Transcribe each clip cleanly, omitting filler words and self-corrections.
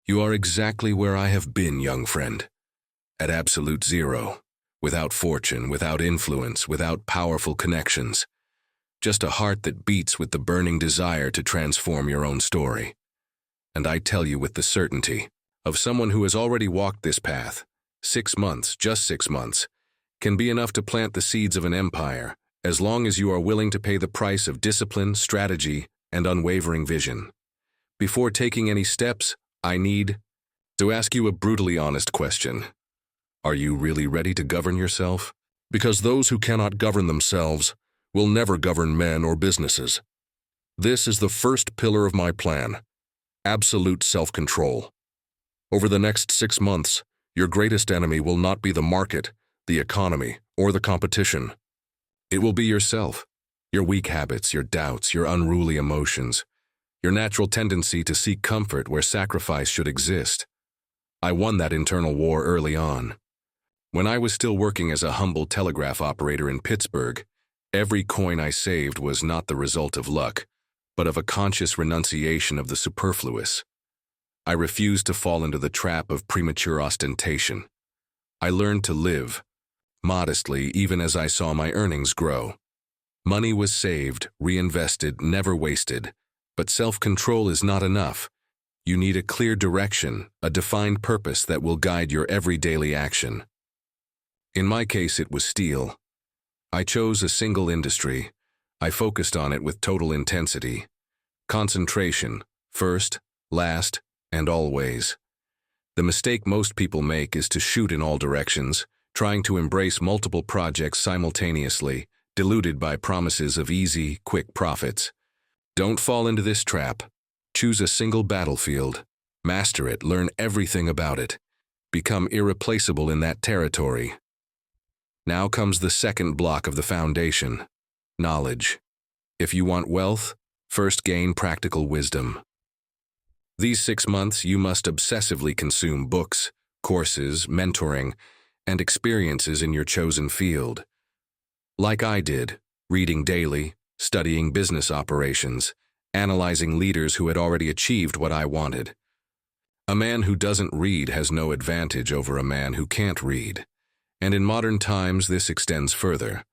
You are exactly where I have been, young friend. At absolute zero. Without fortune, without influence, without powerful connections. Just a heart that beats with the burning desire to transform your own story. And I tell you with the certainty of someone who has already walked this path, 6 months, just 6 months, can be enough to plant the seeds of an empire, as long as you are willing to pay the price of discipline, strategy, and unwavering vision. Before taking any steps, I need to ask you a brutally honest question. Are you really ready to govern yourself? Because those who cannot govern themselves will never govern men or businesses. This is the first pillar of my plan: absolute self-control. Over the next 6 months, your greatest enemy will not be the market, the economy, or the competition. It will be yourself, your weak habits, your doubts, your unruly emotions, your natural tendency to seek comfort where sacrifice should exist. I won that internal war early on. When I was still working as a humble telegraph operator in Pittsburgh, every coin I saved was not the result of luck, but of a conscious renunciation of the superfluous. I refused to fall into the trap of premature ostentation. I learned to live modestly even as I saw my earnings grow. Money was saved, reinvested, never wasted, but self-control is not enough. You need a clear direction, a defined purpose that will guide your every daily action. In my case, it was steel. I chose a single industry. I focused on it with total intensity. Concentration, first, last, and always. The mistake most people make is to shoot in all directions, trying to embrace multiple projects simultaneously, deluded by promises of easy, quick profits. Don't fall into this trap. Choose a single battlefield. Master it, learn everything about it. Become irreplaceable in that territory. Now comes the second block of the foundation: knowledge. If you want wealth, first gain practical wisdom. These 6 months, you must obsessively consume books, courses, mentoring, and experiences in your chosen field. Like I did, reading daily, studying business operations, analyzing leaders who had already achieved what I wanted. A man who doesn't read has no advantage over a man who can't read. And in modern times, this extends further.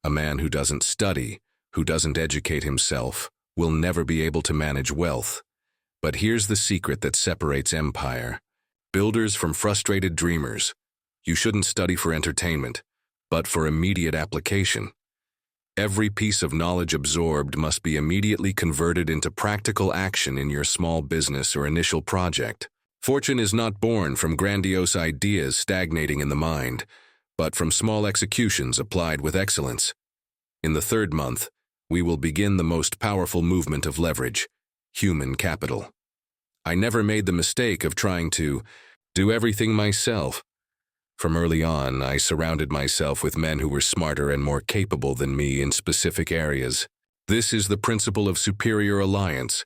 A man who doesn't study, who doesn't educate himself, will never be able to manage wealth. But here's the secret that separates empire. Builders from frustrated dreamers. You shouldn't study for entertainment, but for immediate application. Every piece of knowledge absorbed must be immediately converted into practical action in your small business or initial project. Fortune is not born from grandiose ideas stagnating in the mind, but from small executions applied with excellence. In the 3rd month, we will begin the most powerful movement of leverage: human capital. I never made the mistake of trying to do everything myself. From early on, I surrounded myself with men who were smarter and more capable than me in specific areas. This is the principle of superior alliance.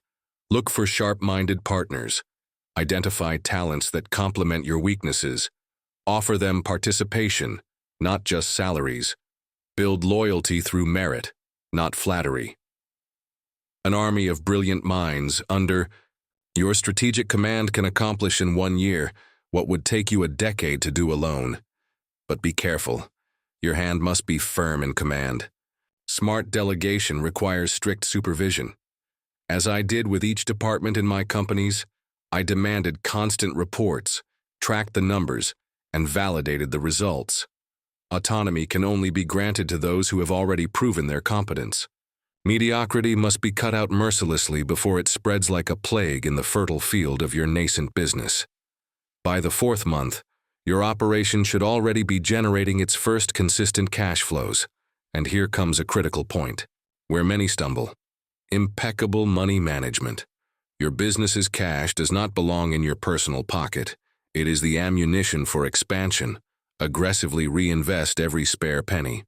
Look for sharp-minded partners. Identify talents that complement your weaknesses. Offer them participation, not just salaries. Build loyalty through merit, not flattery. An army of brilliant minds under your strategic command can accomplish in 1 year what would take you a decade to do alone. But be careful. Your hand must be firm in command. Smart delegation requires strict supervision. As I did with each department in my companies, I demanded constant reports, tracked the numbers, and validated the results. Autonomy can only be granted to those who have already proven their competence. Mediocrity must be cut out mercilessly before it spreads like a plague in the fertile field of your nascent business. By the 4th month, your operation should already be generating its first consistent cash flows. And here comes a critical point, where many stumble. Impeccable money management. Your business's cash does not belong in your personal pocket. It is the ammunition for expansion. Aggressively reinvest every spare penny.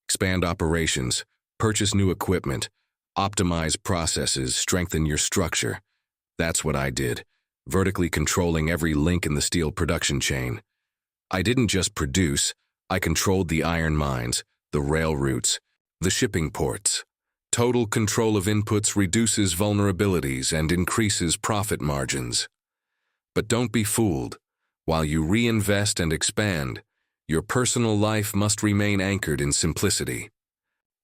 Expand operations, purchase new equipment, optimize processes, strengthen your structure. That's what I did, vertically controlling every link in the steel production chain. I didn't just produce, I controlled the iron mines, the rail routes, the shipping ports. Total control of inputs reduces vulnerabilities and increases profit margins. But don't be fooled. While you reinvest and expand, your personal life must remain anchored in simplicity.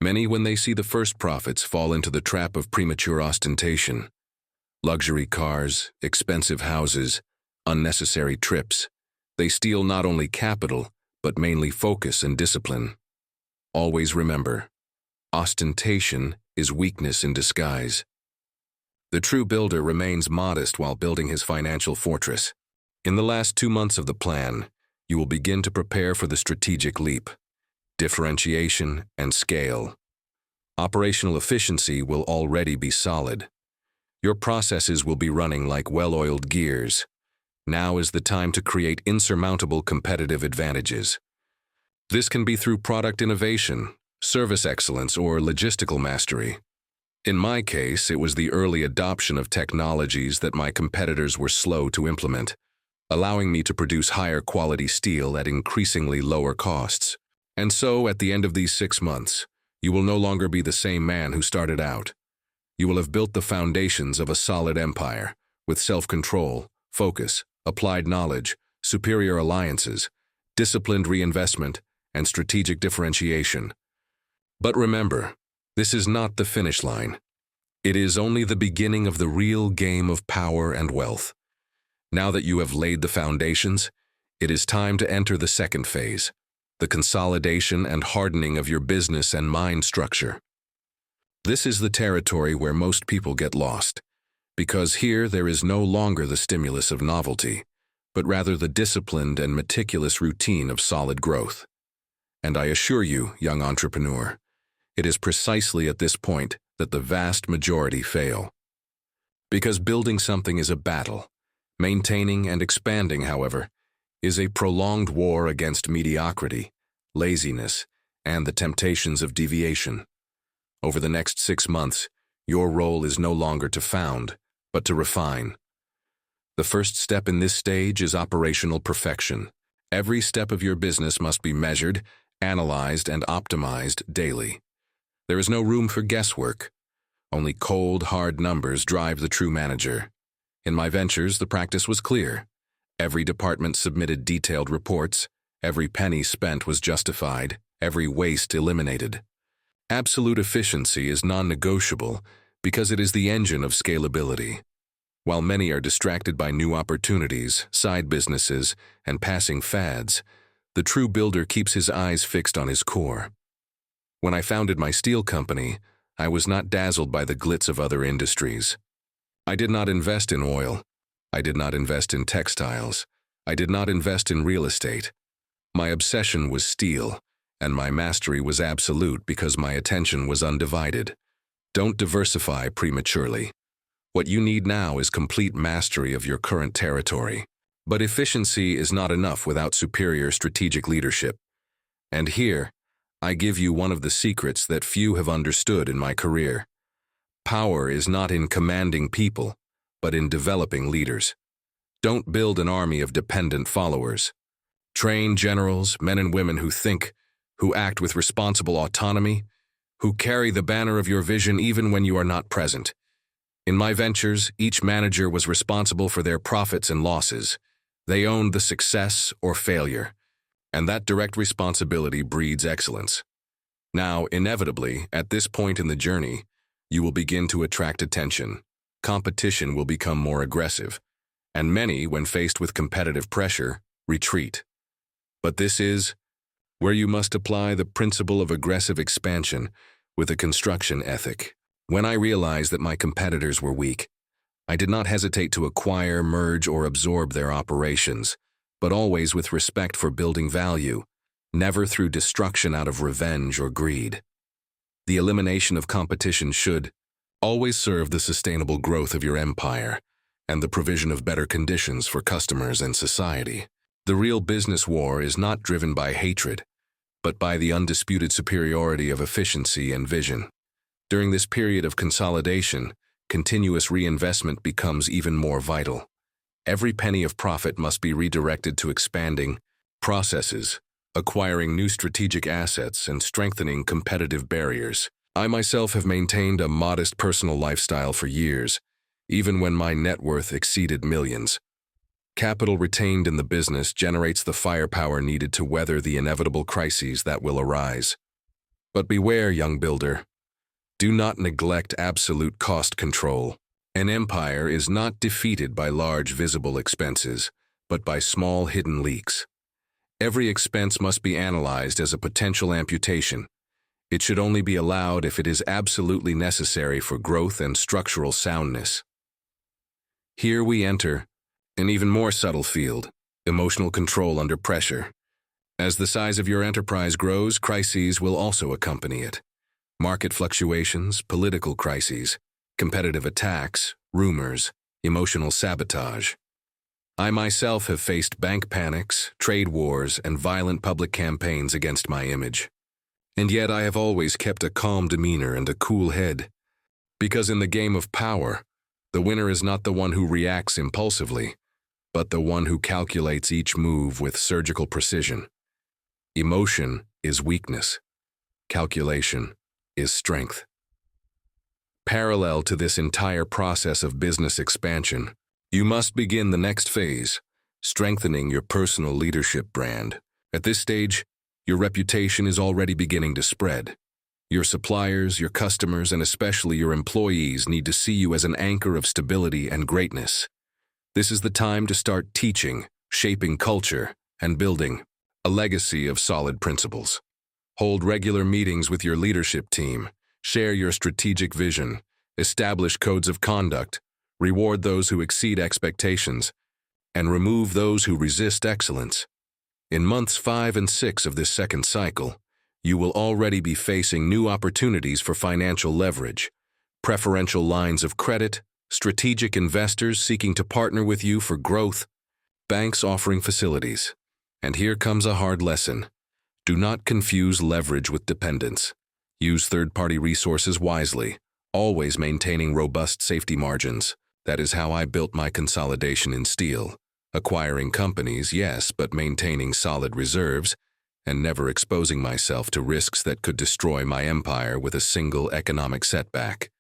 Many, when they see the first profits, fall into the trap of premature ostentation. Luxury cars, expensive houses, unnecessary trips. They steal not only capital, but mainly focus and discipline. Always remember, ostentation is weakness in disguise. The true builder remains modest while building his financial fortress. In the last 2 months of the plan, you will begin to prepare for the strategic leap, differentiation, and scale. Operational efficiency will already be solid. Your processes will be running like well-oiled gears. Now is the time to create insurmountable competitive advantages. This can be through product innovation, service excellence, or logistical mastery. In my case, it was the early adoption of technologies that my competitors were slow to implement, allowing me to produce higher quality steel at increasingly lower costs. And so, at the end of these 6 months, you will no longer be the same man who started out. You will have built the foundations of a solid empire, with self-control, focus, applied knowledge, superior alliances, disciplined reinvestment, and strategic differentiation. But remember, this is not the finish line. It is only the beginning of the real game of power and wealth. Now that you have laid the foundations, it is time to enter the second phase, the consolidation and hardening of your business and mind structure. This is the territory where most people get lost, because here there is no longer the stimulus of novelty, but rather the disciplined and meticulous routine of solid growth. And I assure you, young entrepreneur, it is precisely at this point that the vast majority fail. Because building something is a battle. Maintaining and expanding, however, is a prolonged war against mediocrity, laziness, and the temptations of deviation. Over the next 6 months, your role is no longer to found, but to refine. The first step in this stage is operational perfection. Every step of your business must be measured, analyzed, and optimized daily. There is no room for guesswork. Only cold, hard numbers drive the true manager. In my ventures, the practice was clear. Every department submitted detailed reports, every penny spent was justified, every waste eliminated. Absolute efficiency is non-negotiable because it is the engine of scalability. While many are distracted by new opportunities, side businesses, and passing fads, the true builder keeps his eyes fixed on his core. When I founded my steel company, I was not dazzled by the glitz of other industries. I did not invest in oil. I did not invest in textiles. I did not invest in real estate. My obsession was steel, and my mastery was absolute because my attention was undivided. Don't diversify prematurely. What you need now is complete mastery of your current territory. But efficiency is not enough without superior strategic leadership. And here, I give you one of the secrets that few have understood in my career. Power is not in commanding people, but in developing leaders. Don't build an army of dependent followers. Train generals, men and women who think, who act with responsible autonomy, who carry the banner of your vision even when you are not present. In my ventures, each manager was responsible for their profits and losses. They owned the success or failure, and that direct responsibility breeds excellence. Now, inevitably, at this point in the journey, you will begin to attract attention. Competition will become more aggressive, and many, when faced with competitive pressure, retreat. But this is where you must apply the principle of aggressive expansion with a construction ethic. When I realized that my competitors were weak, I did not hesitate to acquire, merge, or absorb their operations, but always with respect for building value, never through destruction out of revenge or greed. The elimination of competition should always serve the sustainable growth of your empire and the provision of better conditions for customers and society. The real business war is not driven by hatred, but by the undisputed superiority of efficiency and vision. During this period of consolidation, continuous reinvestment becomes even more vital. Every penny of profit must be redirected to expanding processes, acquiring new strategic assets, and strengthening competitive barriers. I myself have maintained a modest personal lifestyle for years, even when my net worth exceeded millions. Capital retained in the business generates the firepower needed to weather the inevitable crises that will arise. But beware, young builder. Do not neglect absolute cost control. An empire is not defeated by large visible expenses, but by small hidden leaks. Every expense must be analyzed as a potential amputation. It should only be allowed if it is absolutely necessary for growth and structural soundness. Here we enter an even more subtle field: emotional control under pressure. As the size of your enterprise grows, crises will also accompany it. Market fluctuations, political crises, competitive attacks, rumors, emotional sabotage. I myself have faced bank panics, trade wars, and violent public campaigns against my image. And yet I have always kept a calm demeanor and a cool head. Because in the game of power, the winner is not the one who reacts impulsively, but the one who calculates each move with surgical precision. Emotion is weakness. Calculation is strength. Parallel to this entire process of business expansion, you must begin the next phase, strengthening your personal leadership brand. At this stage, your reputation is already beginning to spread. Your suppliers, your customers, and especially your employees need to see you as an anchor of stability and greatness. This is the time to start teaching, shaping culture, and building a legacy of solid principles. Hold regular meetings with your leadership team, share your strategic vision, establish codes of conduct, reward those who exceed expectations, and remove those who resist excellence. In months 5 and 6 of this second cycle, you will already be facing new opportunities for financial leverage, preferential lines of credit, strategic investors seeking to partner with you for growth, banks offering facilities. And here comes a hard lesson. Do not confuse leverage with dependence. Use third-party resources wisely, always maintaining robust safety margins. That is how I built my consolidation in steel. Acquiring companies, yes, but maintaining solid reserves and never exposing myself to risks that could destroy my empire with a single economic setback.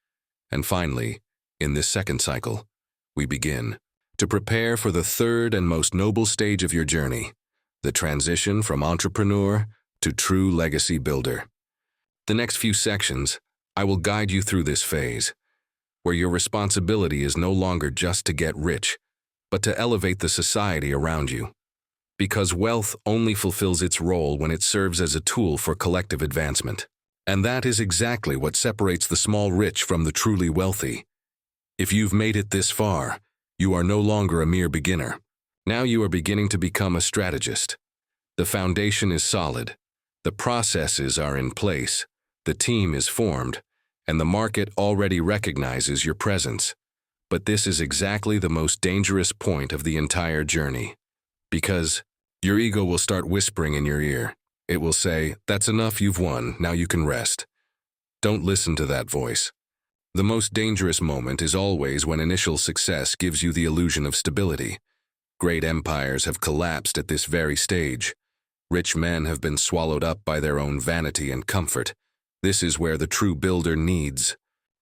And finally, in this second cycle, we begin to prepare for the third and most noble stage of your journey, the transition from entrepreneur to true legacy builder. The next few sections, I will guide you through this phase, where your responsibility is no longer just to get rich, but to elevate the society around you. Because wealth only fulfills its role when it serves as a tool for collective advancement. And that is exactly what separates the small rich from the truly wealthy. If you've made it this far, you are no longer a mere beginner. Now you are beginning to become a strategist. The foundation is solid, the processes are in place, the team is formed, and the market already recognizes your presence. But this is exactly the most dangerous point of the entire journey. Because your ego will start whispering in your ear. It will say, "That's enough, you've won, now you can rest." Don't listen to that voice. The most dangerous moment is always when initial success gives you the illusion of stability. Great empires have collapsed at this very stage. Rich men have been swallowed up by their own vanity and comfort. This is where the true builder needs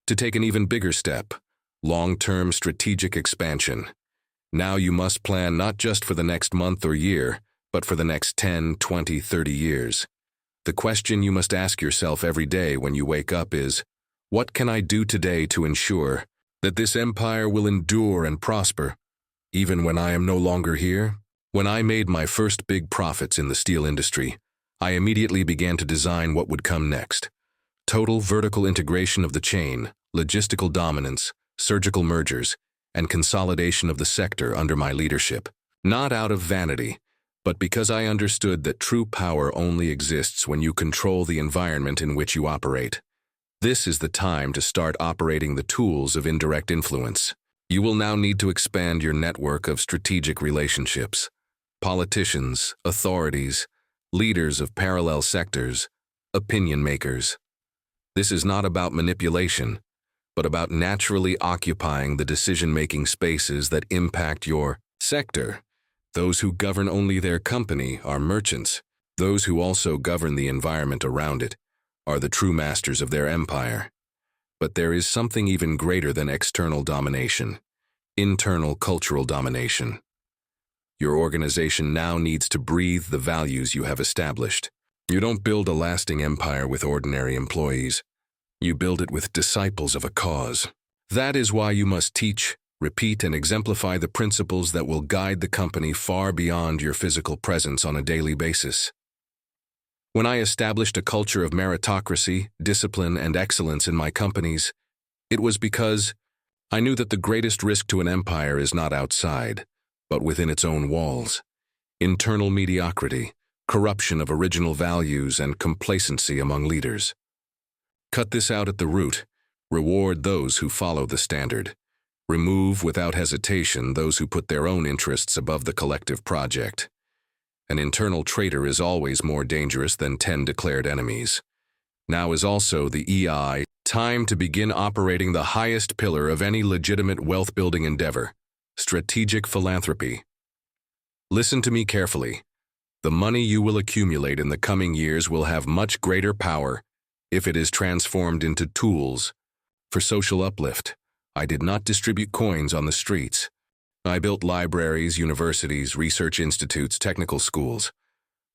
to take an even bigger step: long-term strategic expansion. Now you must plan not just for the next month or year, but for the next 10, 20, 30 years. The question you must ask yourself every day when you wake up is, what can I do today to ensure that this empire will endure and prosper, even when I am no longer here? When I made my first big profits in the steel industry, I immediately began to design what would come next. Total vertical integration of the chain, logistical dominance, surgical mergers, and consolidation of the sector under my leadership. Not out of vanity, but because I understood that true power only exists when you control the environment in which you operate. This is the time to start operating the tools of indirect influence. You will now need to expand your network of strategic relationships. Politicians, authorities, leaders of parallel sectors, opinion makers. This is not about manipulation, but about naturally occupying the decision-making spaces that impact your sector. Those who govern only their company are merchants. Those who also govern the environment around it are the true masters of their empire. But there is something even greater than external domination: internal cultural domination. Your organization now needs to breathe the values you have established. You don't build a lasting empire with ordinary employees. You build it with disciples of a cause. That is why you must teach, repeat, and exemplify the principles that will guide the company far beyond your physical presence on a daily basis. When I established a culture of meritocracy, discipline, and excellence in my companies, it was because I knew that the greatest risk to an empire is not outside, but within its own walls. Internal mediocrity, corruption of original values, and complacency among leaders. Cut this out at the root. Reward those who follow the standard. Remove without hesitation those who put their own interests above the collective project. An internal traitor is always more dangerous than 10 declared enemies. Now is also the time to begin operating the highest pillar of any legitimate wealth-building endeavor, strategic philanthropy. Listen to me carefully. The money you will accumulate in the coming years will have much greater power if it is transformed into tools for social uplift. I did not distribute coins on the streets. I built libraries, universities, research institutes, technical schools.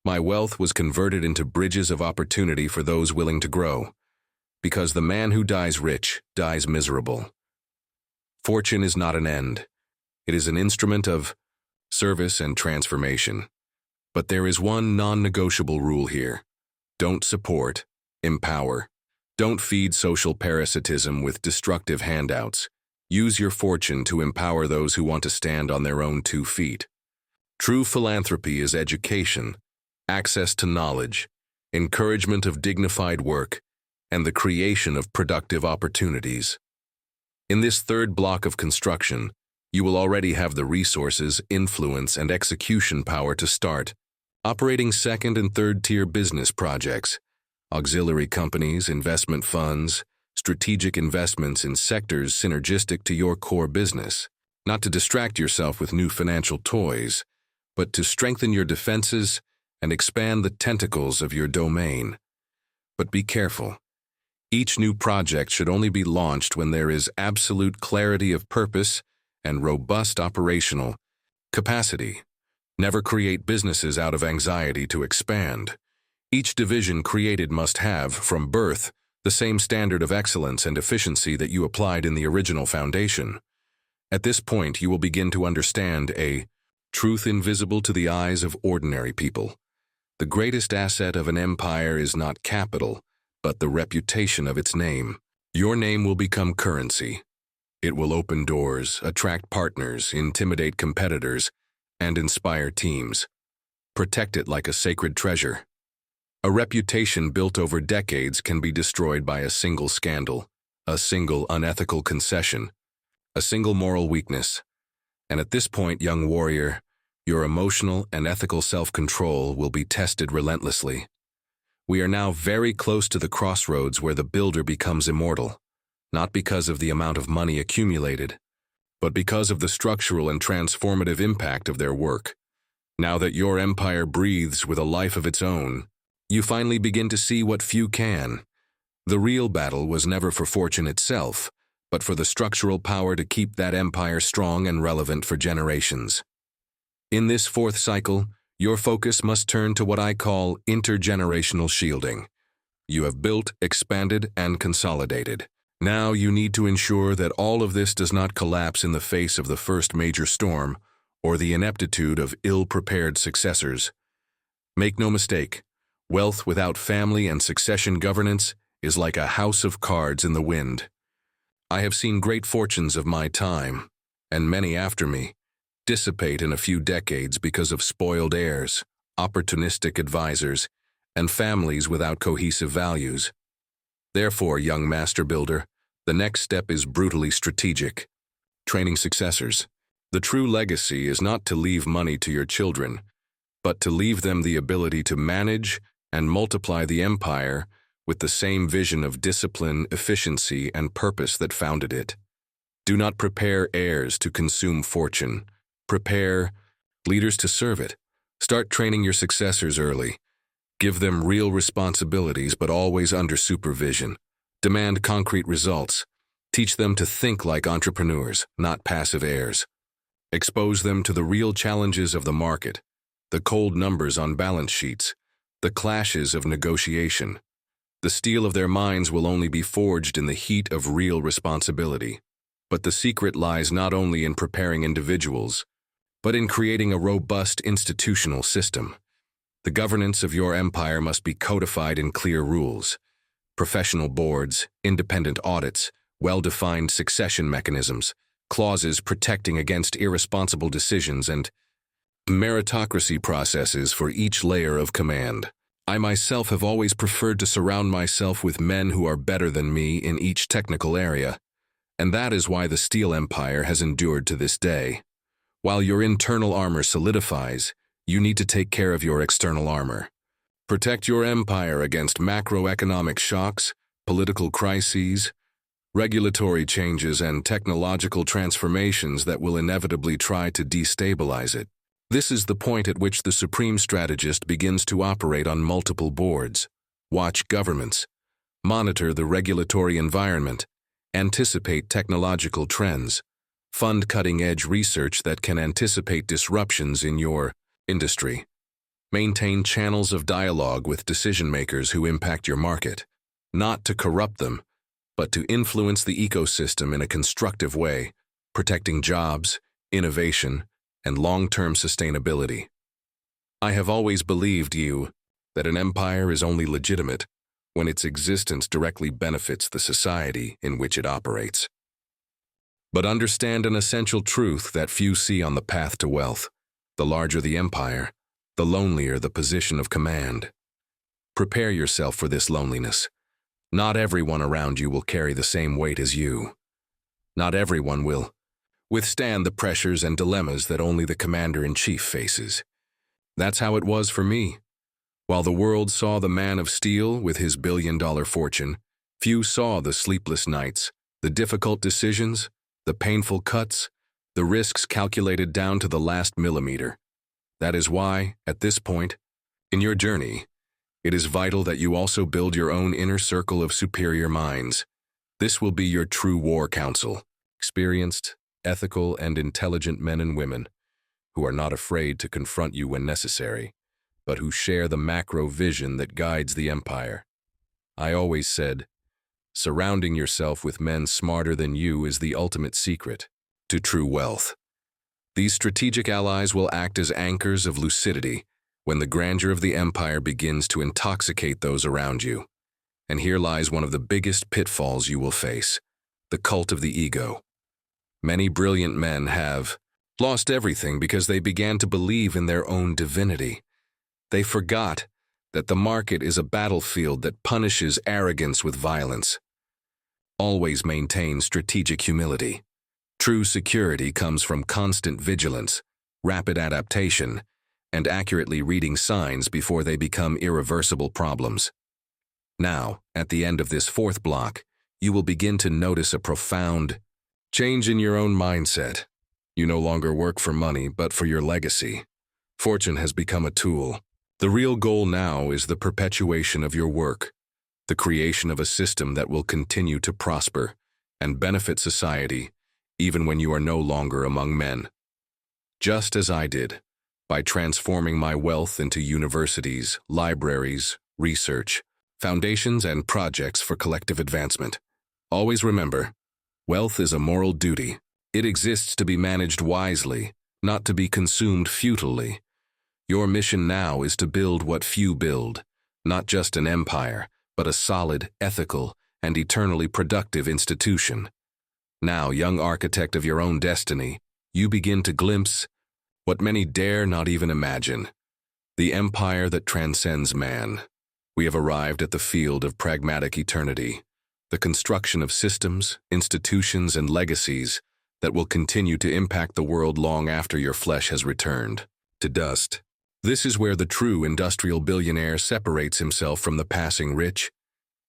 My wealth was converted into bridges of opportunity for those willing to grow, because the man who dies rich dies miserable. Fortune is not an end. It is an instrument of service and transformation. But there is one non-negotiable rule here. Don't support, empower. Don't feed social parasitism with destructive handouts. Use your fortune to empower those who want to stand on their own 2 feet. True philanthropy is education, access to knowledge, encouragement of dignified work, and the creation of productive opportunities. In this third block of construction, you will already have the resources, influence, and execution power to start operating second- and third-tier business projects, auxiliary companies, investment funds, strategic investments in sectors synergistic to your core business, not to distract yourself with new financial toys, but to strengthen your defenses and expand the tentacles of your domain. But be careful. Each new project should only be launched when there is absolute clarity of purpose and robust operational capacity. Never create businesses out of anxiety to expand. Each division created must have, from birth, the same standard of excellence and efficiency that you applied in the original foundation. At this point, you will begin to understand a truth invisible to the eyes of ordinary people. The greatest asset of an empire is not capital, but the reputation of its name. Your name will become currency. It will open doors, attract partners, intimidate competitors, and inspire teams. Protect it like a sacred treasure. A reputation built over decades can be destroyed by a single scandal, a single unethical concession, a single moral weakness. And at this point, young warrior, your emotional and ethical self-control will be tested relentlessly. We are now very close to the crossroads where the builder becomes immortal, not because of the amount of money accumulated, but because of the structural and transformative impact of their work. Now that your empire breathes with a life of its own, you finally begin to see what few can. The real battle was never for fortune itself, but for the structural power to keep that empire strong and relevant for generations. In this fourth cycle, your focus must turn to what I call intergenerational shielding. You have built, expanded, and consolidated. Now you need to ensure that all of this does not collapse in the face of the first major storm or the ineptitude of ill-prepared successors. Make no mistake, wealth without family and succession governance is like a house of cards in the wind. I have seen great fortunes of my time, and many after me, dissipate in a few decades because of spoiled heirs, opportunistic advisors, and families without cohesive values. Therefore, young master builder, the next step is brutally strategic. Training successors. The true legacy is not to leave money to your children, but to leave them the ability to manage and multiply the empire with the same vision of discipline, efficiency, and purpose that founded it. Do not prepare heirs to consume fortune. Prepare leaders to serve it. Start training your successors early. Give them real responsibilities, but always under supervision. Demand concrete results. Teach them to think like entrepreneurs, not passive heirs. Expose them to the real challenges of the market, the cold numbers on balance sheets, the clashes of negotiation. The steel of their minds will only be forged in the heat of real responsibility. But the secret lies not only in preparing individuals, but in creating a robust institutional system. The governance of your empire must be codified in clear rules. Professional boards, independent audits, well-defined succession mechanisms, clauses protecting against irresponsible decisions, and meritocracy processes for each layer of command. I myself have always preferred to surround myself with men who are better than me in each technical area, and that is why the Steel Empire has endured to this day. While your internal armor solidifies, you need to take care of your external armor. Protect your empire against macroeconomic shocks, political crises, regulatory changes, and technological transformations that will inevitably try to destabilize it. This is the point at which the supreme strategist begins to operate on multiple boards, watch governments, monitor the regulatory environment, anticipate technological trends, fund cutting-edge research that can anticipate disruptions in your industry, maintain channels of dialogue with decision-makers who impact your market, not to corrupt them, but to influence the ecosystem in a constructive way, protecting jobs, innovation, and long-term sustainability. I have always believed that an empire is only legitimate when its existence directly benefits the society in which it operates. But understand an essential truth that few see on the path to wealth. The larger the empire, the lonelier the position of command. Prepare yourself for this loneliness. Not everyone around you will carry the same weight as you. Not everyone will withstand the pressures and dilemmas that only the commander-in-chief faces. That's how it was for me. While the world saw the man of steel with his billion-dollar fortune, few saw the sleepless nights, the difficult decisions, the painful cuts, the risks calculated down to the last millimeter. That is why, at this point, in your journey, it is vital that you also build your own inner circle of superior minds. This will be your true war council, experienced, ethical, and intelligent men and women who are not afraid to confront you when necessary, but who share the macro vision that guides the empire. I always said, surrounding yourself with men smarter than you is the ultimate secret to true wealth. These strategic allies will act as anchors of lucidity when the grandeur of the empire begins to intoxicate those around you. And here lies one of the biggest pitfalls you will face, the cult of the ego. Many brilliant men have lost everything because they began to believe in their own divinity. They forgot that the market is a battlefield that punishes arrogance with violence. Always maintain strategic humility. True security comes from constant vigilance, rapid adaptation, and accurately reading signs before they become irreversible problems. Now, at the end of this fourth block, you will begin to notice a profound change in your own mindset. You no longer work for money, but for your legacy. Fortune has become a tool. The real goal now is the perpetuation of your work, the creation of a system that will continue to prosper and benefit society, even when you are no longer among men. Just as I did, by transforming my wealth into universities, libraries, research, foundations, and projects for collective advancement. Always remember, wealth is a moral duty. It exists to be managed wisely, not to be consumed futilely. Your mission now is to build what few build, not just an empire, but a solid, ethical, and eternally productive institution. Now, young architect of your own destiny, you begin to glimpse what many dare not even imagine, the empire that transcends man. We have arrived at the field of pragmatic eternity, the construction of systems, institutions, and legacies that will continue to impact the world long after your flesh has returned to dust. This is where the true industrial billionaire separates himself from the passing rich,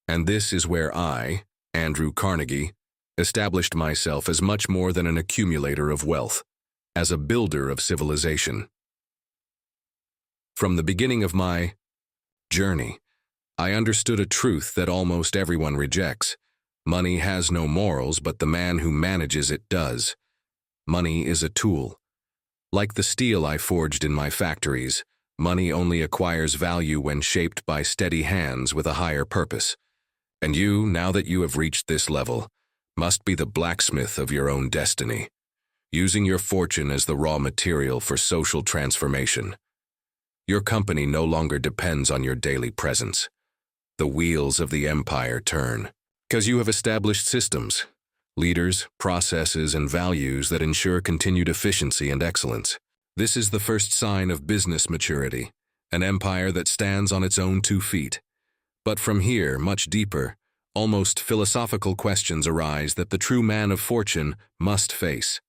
and this is where I, Andrew Carnegie, established myself as much more than an accumulator of wealth, as a builder of civilization. From the beginning of my journey, I understood a truth that almost everyone rejects. Money has no morals, but the man who manages it does. Money is a tool, Like the steel I forged in my factories, money only acquires value when shaped by steady hands with a higher purpose. And you, now that you have reached this level, must be the blacksmith of your own destiny, using your fortune as the raw material for social transformation. Your company no longer depends on your daily presence. The wheels of the empire turn, because you have established systems, leaders, processes, and values that ensure continued efficiency and excellence. This is the first sign of business maturity, an empire that stands on its own 2 feet. But from here, much deeper, almost philosophical questions arise that the true man of fortune must face.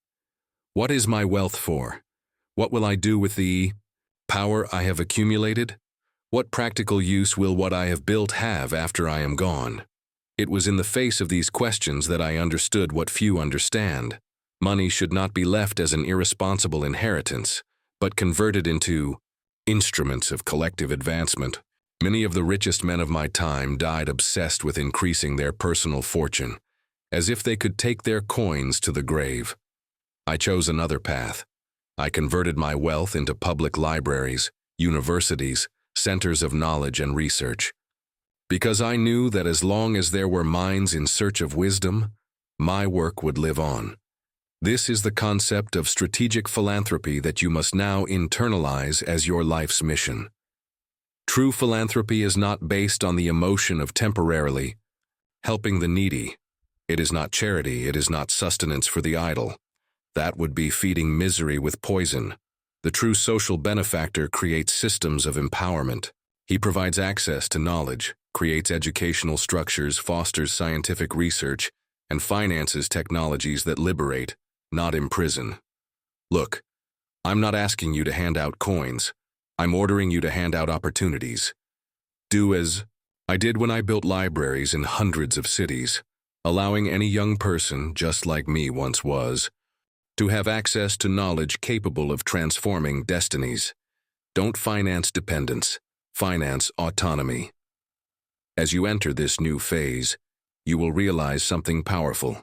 What is my wealth for? What will I do with the power I have accumulated? What practical use will what I have built have after I am gone? It was in the face of these questions that I understood what few understand. Money should not be left as an irresponsible inheritance, but converted into instruments of collective advancement. Many of the richest men of my time died obsessed with increasing their personal fortune, as if they could take their coins to the grave. I chose another path. I converted my wealth into public libraries, universities, centers of knowledge and research. Because I knew that as long as there were minds in search of wisdom, my work would live on. This is the concept of strategic philanthropy that you must now internalize as your life's mission. True philanthropy is not based on the emotion of temporarily helping the needy. It is not charity, it is not sustenance for the idle. That would be feeding misery with poison. The true social benefactor creates systems of empowerment. He provides access to knowledge, creates educational structures, fosters scientific research, and finances technologies that liberate, not imprison. Look, I'm not asking you to hand out coins. I'm ordering you to hand out opportunities. Do as I did when I built libraries in hundreds of cities, allowing any young person, just like me once was, to have access to knowledge capable of transforming destinies. Don't finance dependence, finance autonomy. As you enter this new phase, you will realize something powerful.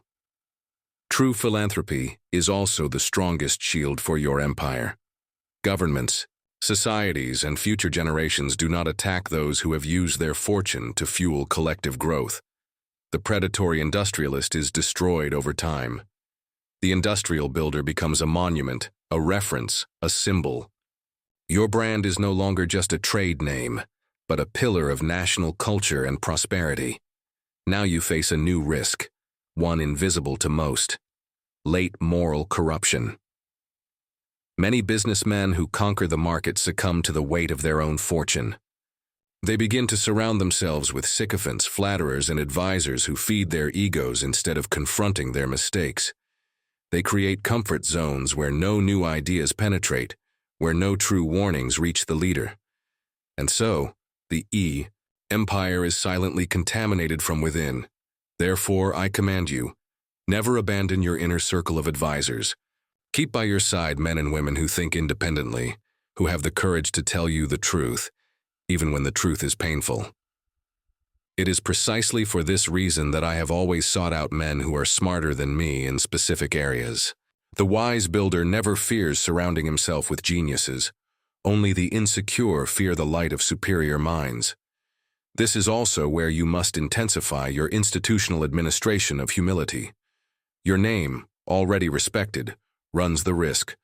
True philanthropy is also the strongest shield for your empire. Governments, societies, and future generations do not attack those who have used their fortune to fuel collective growth. The predatory industrialist is destroyed over time. The industrial builder becomes a monument, a reference, a symbol. Your brand is no longer just a trade name, but a pillar of national culture and prosperity. Now you face a new risk, one invisible to most: late moral corruption. Many businessmen who conquer the market succumb to the weight of their own fortune. They begin to surround themselves with sycophants, flatterers, and advisors who feed their egos instead of confronting their mistakes. They create comfort zones where no new ideas penetrate, where no true warnings reach the leader. And so, the empire is silently contaminated from within. Therefore, I command you, never abandon your inner circle of advisors. Keep by your side men and women who think independently, who have the courage to tell you the truth, even when the truth is painful. It is precisely for this reason that I have always sought out men who are smarter than me in specific areas. The wise builder never fears surrounding himself with geniuses. Only the insecure fear the light of superior minds. This is also where you must intensify your institutional administration of humility. Your name, already respected, runs the risk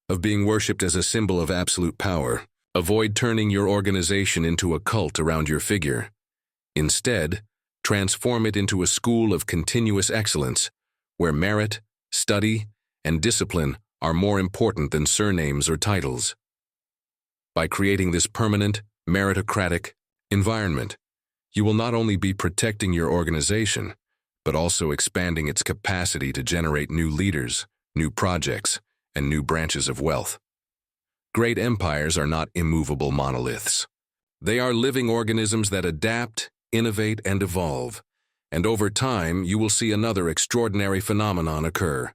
of being worshipped as a symbol of absolute power. Avoid turning your organization into a cult around your figure. Instead, transform it into a school of continuous excellence, where merit, study, and discipline are more important than surnames or titles. By creating this permanent, meritocratic environment, you will not only be protecting your organization, but also expanding its capacity to generate new leaders, new projects, and new branches of wealth. Great empires are not immovable monoliths. They are living organisms that adapt, innovate, and evolve. And over time, you will see another extraordinary phenomenon occur: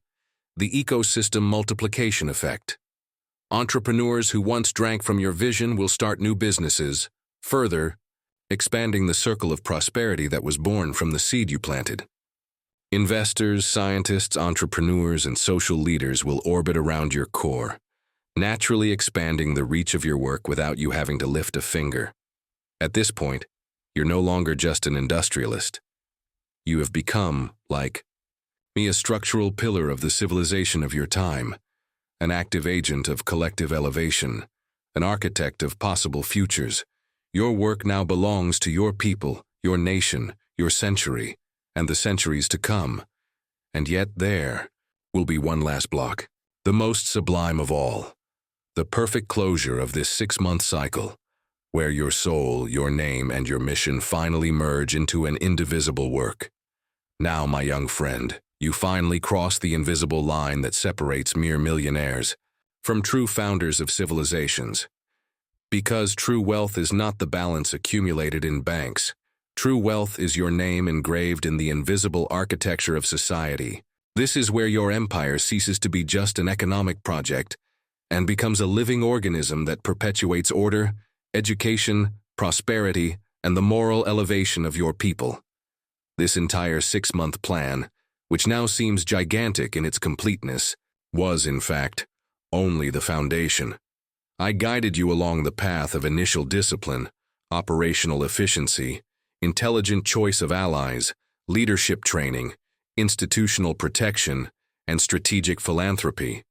the ecosystem multiplication effect. Entrepreneurs who once drank from your vision will start new businesses, further expanding the circle of prosperity that was born from the seed you planted. Investors, scientists, entrepreneurs, and social leaders will orbit around your core. naturally expanding the reach of your work without you having to lift a finger. At this point, you're no longer just an industrialist. You have become, like me, a structural pillar of the civilization of your time, an active agent of collective elevation, an architect of possible futures. Your work now belongs to your people, your nation, your century, and the centuries to come. And yet there will be one last block, the most sublime of all, the perfect closure of this 6-month cycle, where your soul, your name, and your mission finally merge into an indivisible work. Now, my young friend, you finally cross the invisible line that separates mere millionaires from true founders of civilizations. Because true wealth is not the balance accumulated in banks. True wealth is your name engraved in the invisible architecture of society. This is where your empire ceases to be just an economic project and becomes a living organism that perpetuates order, education, prosperity, and the moral elevation of your people. This entire 6-month plan, which now seems gigantic in its completeness, was, in fact, only the foundation. I guided you along the path of initial discipline, operational efficiency, intelligent choice of allies, leadership training, institutional protection, and strategic philanthropy.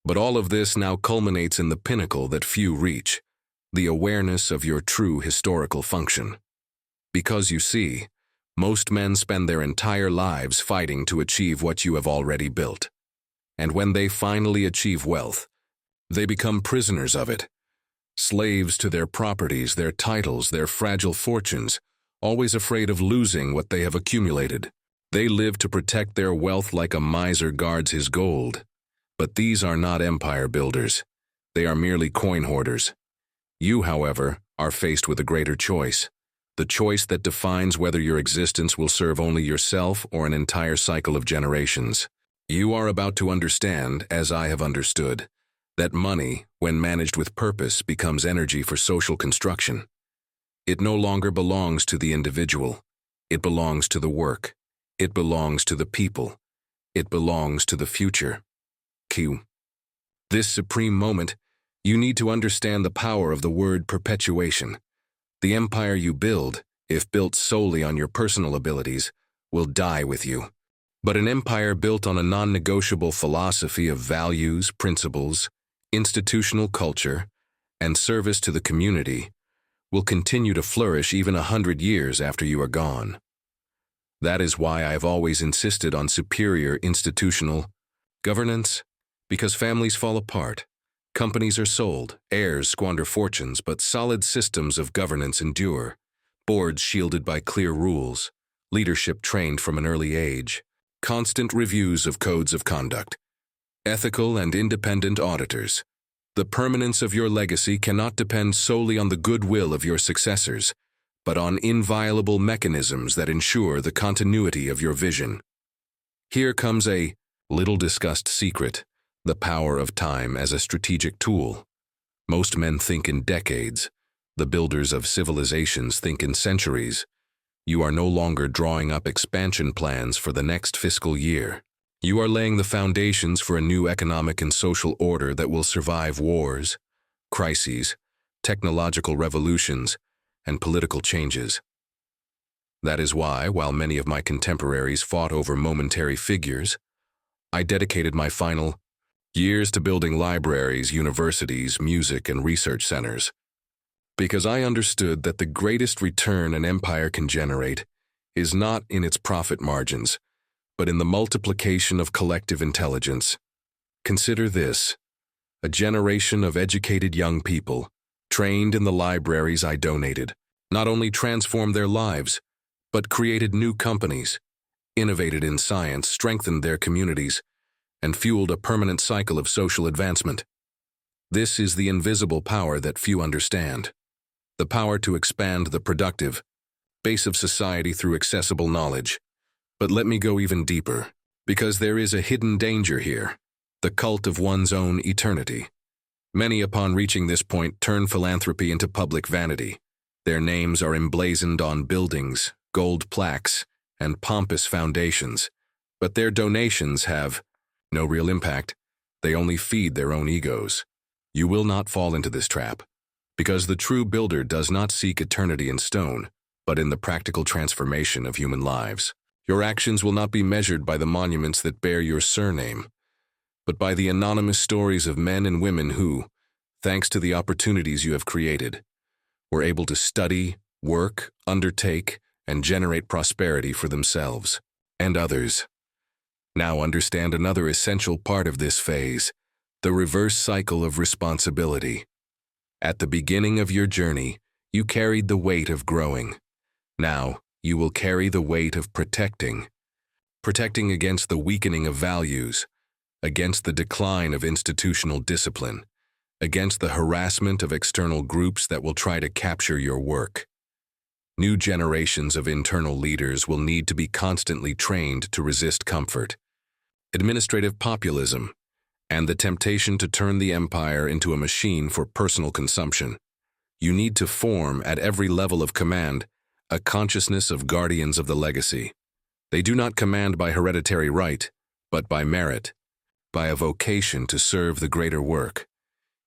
But all of this now culminates in the pinnacle that few reach, the awareness of your true historical function. Because you see, most men spend their entire lives fighting to achieve what you have already built. And when they finally achieve wealth, they become prisoners of it, slaves to their properties, their titles, their fragile fortunes, always afraid of losing what they have accumulated. They live to protect their wealth like a miser guards his gold. But these are not empire builders. They are merely coin hoarders. You, however, are faced with a greater choice. The choice that defines whether your existence will serve only yourself or an entire cycle of generations. You are about to understand, as I have understood, that money, when managed with purpose, becomes energy for social construction. It no longer belongs to the individual. It belongs to the work. It belongs to the people. It belongs to the future. Q. This supreme moment, you need to understand the power of the word perpetuation. The empire you build, if built solely on your personal abilities, will die with you. But an empire built on a non-negotiable philosophy of values, principles, institutional culture, and service to the community will continue to flourish even 100 years after you are gone. That is why I have always insisted on superior institutional governance, because families fall apart, companies are sold, heirs squander fortunes, but solid systems of governance endure, boards shielded by clear rules, leadership trained from an early age, constant reviews of codes of conduct, ethical and independent auditors. The permanence of your legacy cannot depend solely on the goodwill of your successors, but on inviolable mechanisms that ensure the continuity of your vision. Here comes a little-discussed secret, the power of time as a strategic tool. Most men think in decades. The builders of civilizations think in centuries. You are no longer drawing up expansion plans for the next fiscal year. You are laying the foundations for a new economic and social order that will survive wars, crises, technological revolutions, and political changes. That is why, while many of my contemporaries fought over momentary figures, I dedicated my final years to building libraries, universities, music, and research centers. Because I understood that the greatest return an empire can generate is not in its profit margins, but in the multiplication of collective intelligence. Consider this: a generation of educated young people, trained in the libraries I donated, not only transformed their lives, but created new companies, innovated in science, strengthened their communities, and fueled a permanent cycle of social advancement. This is the invisible power that few understand. The power to expand the productive base of society through accessible knowledge. But let me go even deeper, because there is a hidden danger here: the cult of one's own eternity. Many, upon reaching this point, turn philanthropy into public vanity. Their names are emblazoned on buildings, gold plaques, and pompous foundations, but their donations have no real impact. They only feed their own egos. You will not fall into this trap, because the true builder does not seek eternity in stone, but in the practical transformation of human lives. Your actions will not be measured by the monuments that bear your surname, but by the anonymous stories of men and women who, thanks to the opportunities you have created, were able to study, work, undertake, and generate prosperity for themselves and others. Now understand another essential part of this phase, the reverse cycle of responsibility. At the beginning of your journey, you carried the weight of growing. Now, you will carry the weight of protecting against the weakening of values, against the decline of institutional discipline, against the harassment of external groups that will try to capture your work. New generations of internal leaders will need to be constantly trained to resist comfort, administrative populism, and the temptation to turn the empire into a machine for personal consumption. You need to form, at every level of command, a consciousness of guardians of the legacy. They do not command by hereditary right, but by merit, by a vocation to serve the greater work.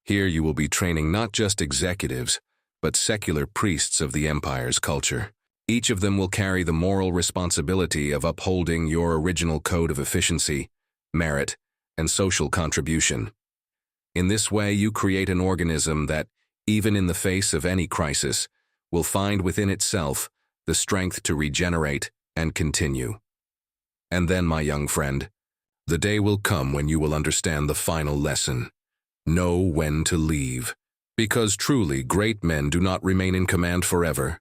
Here you will be training not just executives, but secular priests of the empire's culture. Each of them will carry the moral responsibility of upholding your original code of efficiency, merit, and social contribution. In this way, you create an organism that, even in the face of any crisis, will find within itself the strength to regenerate and continue. And then, my young friend, the day will come when you will understand the final lesson. Know when to leave. Because truly, great men do not remain in command forever.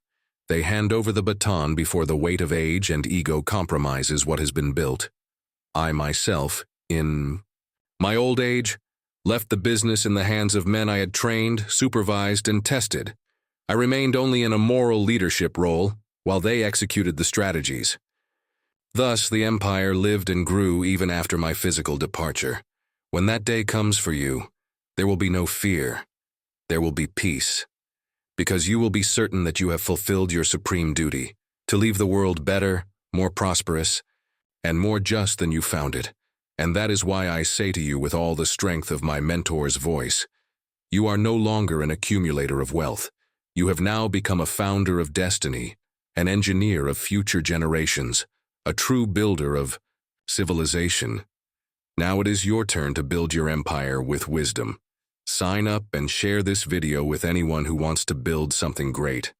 They hand over the baton before the weight of age and ego compromises what has been built. I myself, in my old age, left the business in the hands of men I had trained, supervised, and tested. I remained only in a moral leadership role, while they executed the strategies. Thus, the empire lived and grew even after my physical departure. When that day comes for you, there will be no fear. There will be peace. Because you will be certain that you have fulfilled your supreme duty, to leave the world better, more prosperous, and more just than you found it. And that is why I say to you with all the strength of my mentor's voice, you are no longer an accumulator of wealth. You have now become a founder of destiny, an engineer of future generations, a true builder of civilization. Now it is your turn to build your empire with wisdom. Sign up and share this video with anyone who wants to build something great.